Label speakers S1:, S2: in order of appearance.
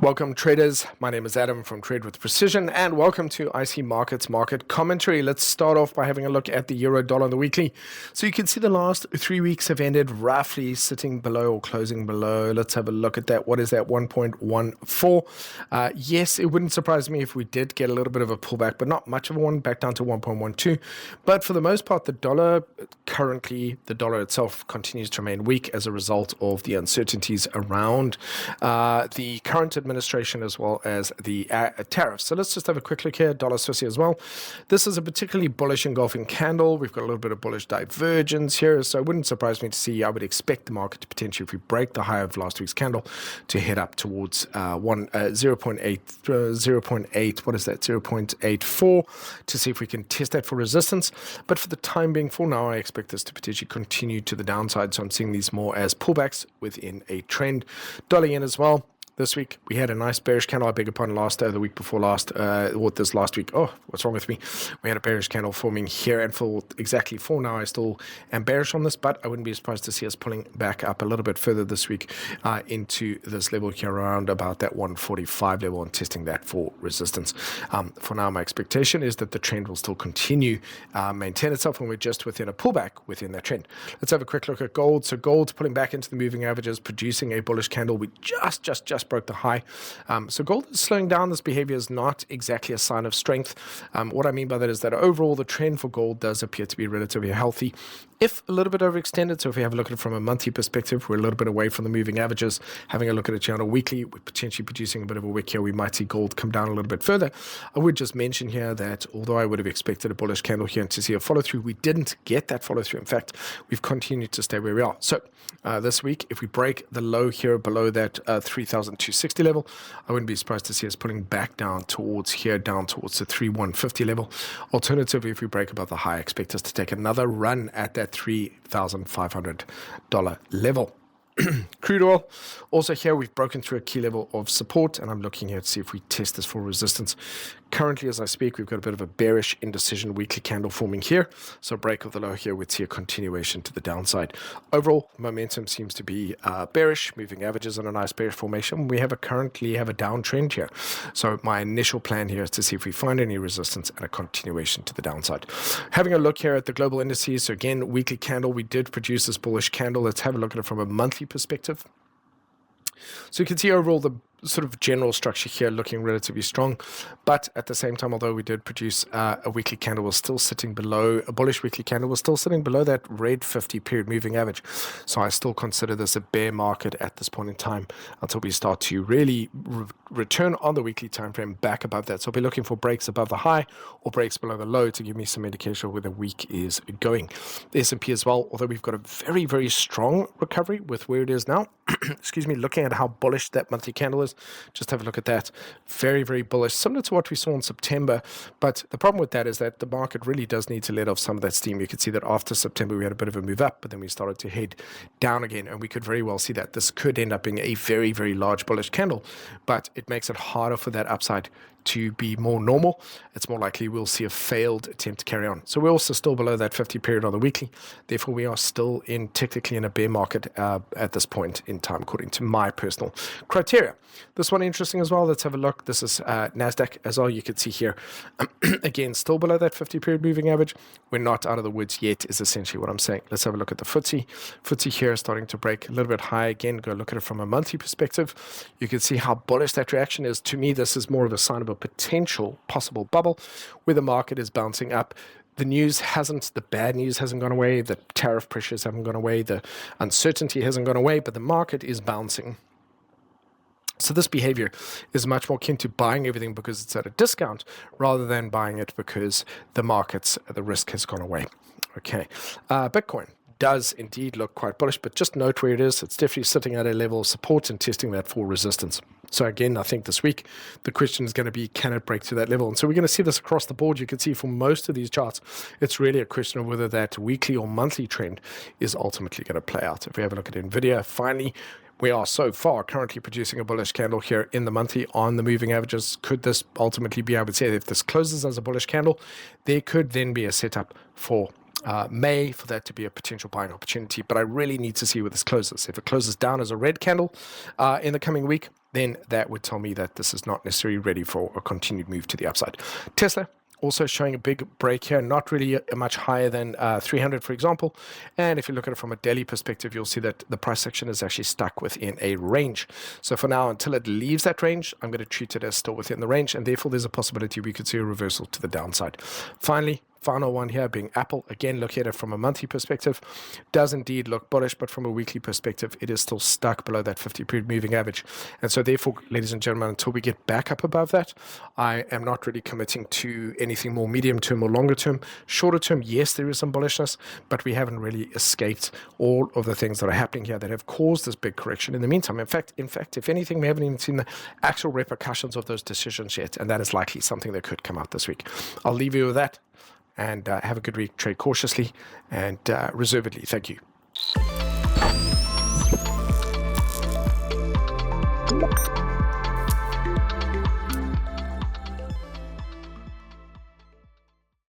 S1: Welcome traders, my name is Adam from Trade with Precision and welcome to IC Markets Market Commentary. Let's start off by having a look at the euro dollar on the weekly. So you can see the last 3 weeks have ended roughly sitting below or closing below. Let's have a look at that. What is that? 1.14. Yes, it wouldn't surprise me if we did get a little bit of a pullback, but not much of a one, back down to 1.12. But for the most part, the dollar itself continues to remain weak as a result of the uncertainties around the current administration as well as the tariffs. So let's just have a quick look here. Dollar Swissie as well. This is a particularly bullish engulfing candle. We've got a little bit of bullish divergence here, so it wouldn't surprise me to see. I would expect the market to potentially, if we break the high of last week's candle, to head up towards 0.8. What is that? 0.84 to see if we can test that for resistance. But for the time being, for now, I expect this to potentially continue to the downside. So I'm seeing these more as pullbacks within a trend. Dollar yen as well. This week, we had a nice bearish candle. I beg your pardon, the week before last, this last week. Oh, what's wrong with me? We had a bearish candle forming here, and for exactly 4 now, I still am bearish on this, but I wouldn't be surprised to see us pulling back up a little bit further this week into this level here around about that 145 level and testing that for resistance. For now, my expectation is that the trend will still continue, maintain itself, and we're just within a pullback within that trend. Let's have a quick look at gold. So gold pulling back into the moving averages, producing a bullish candle. We just broke the high. So gold is slowing down. This behavior is not exactly a sign of strength. What I mean by that is that overall the trend for gold does appear to be relatively healthy, if a little bit overextended. So if we have a look at it from a monthly perspective, we're a little bit away from the moving averages. Having a look at it here on a weekly, we're potentially producing a bit of a wick here. We might see gold come down a little bit further. I would just mention here that although I would have expected a bullish candle here and to see a follow through, we didn't get that follow through. In fact, we've continued to stay where we are. So this week, if we break the low here below that 3,260 level, I wouldn't be surprised to see us pulling back down towards the 3,150 level. Alternatively, if we break above the high, I expect us to take another run at that $3,500 level. Crude oil, also here we've broken through a key level of support, and I'm looking here to see if we test this for resistance. Currently, as I speak, we've got a bit of a bearish indecision weekly candle forming here. So break of the low here, we'd see a continuation to the downside. Overall, momentum seems to be bearish, moving averages on a nice bearish formation. We currently have a downtrend here. So my initial plan here is to see if we find any resistance and a continuation to the downside. Having a look here at the global indices. So again, weekly candle, we did produce this bullish candle. Let's have a look at it from a monthly perspective. So you can see overall the sort of general structure here looking relatively strong, but at the same time, although we did produce a weekly candle, was still sitting below a bullish weekly candle, was still sitting below that red 50 period moving average. So I still consider this a bear market at this point in time until we start to really return on the weekly time frame back above that. So I'll be looking for breaks above the high or breaks below the low to give me some indication of where the week is going. The S&P as well, although we've got a very, very strong recovery with where it is now. Excuse me, looking at how bullish that monthly candle is, just have a look at that. Very, very bullish, similar to what we saw in September. But the problem with that is that the market really does need to let off some of that steam. You could see that after September, we had a bit of a move up, but then we started to head down again. And we could very well see that this could end up being a very, very large bullish candle. But it makes it harder for that upside to be more normal. It's more likely we'll see a failed attempt to carry on. So we're also still below that 50 period on the weekly. Therefore, we are still technically in a bear market at this point in time, according to my personal criteria. This one interesting as well. Let's have a look. This is NASDAQ as well. You can see here, again, still below that 50 period moving average. We're not out of the woods yet is essentially what I'm saying. Let's have a look at the FTSE. FTSE here starting to break a little bit high. Again, go look at it from a monthly perspective. You can see how bullish that reaction is. To me, this is more of a sign of a potential possible bubble where the market is bouncing up. The bad news hasn't gone away. The tariff pressures haven't gone away. The uncertainty hasn't gone away, but the market is bouncing. So this behavior is much more akin to buying everything because it's at a discount rather than buying it because the risk has gone away. Okay, Bitcoin does indeed look quite bullish, but just note where it is. It's definitely sitting at a level of support and testing that for resistance. So again, I think this week, the question is going to be, can it break to that level? And so we're going to see this across the board. You can see for most of these charts, it's really a question of whether that weekly or monthly trend is ultimately going to play out. If we have a look at NVIDIA, finally, we are so far currently producing a bullish candle here in the monthly on the moving averages. Could this ultimately be, I would say, if this closes as a bullish candle, there could then be a setup for May for that to be a potential buying opportunity. But I really need to see where this closes. If it closes down as a red candle in the coming week, then that would tell me that this is not necessarily ready for a continued move to the upside. Tesla also showing a big break here, not really much higher than 300, for example. And if you look at it from a daily perspective, you'll see that the price action is actually stuck within a range. So for now, until it leaves that range, I'm going to treat it as still within the range, and therefore there's a possibility we could see a reversal to the downside. Finally, final one here being Apple. Again, look at it from a monthly perspective. Does indeed look bullish, but from a weekly perspective, it is still stuck below that 50-period moving average. And so therefore, ladies and gentlemen, until we get back up above that, I am not really committing to anything more medium term or longer term. Shorter term, yes, there is some bullishness, but we haven't really escaped all of the things that are happening here that have caused this big correction in the meantime. In fact, if anything, we haven't even seen the actual repercussions of those decisions yet, and that is likely something that could come out this week. I'll leave you with that. And have a good week. Trade cautiously and reservedly. Thank you.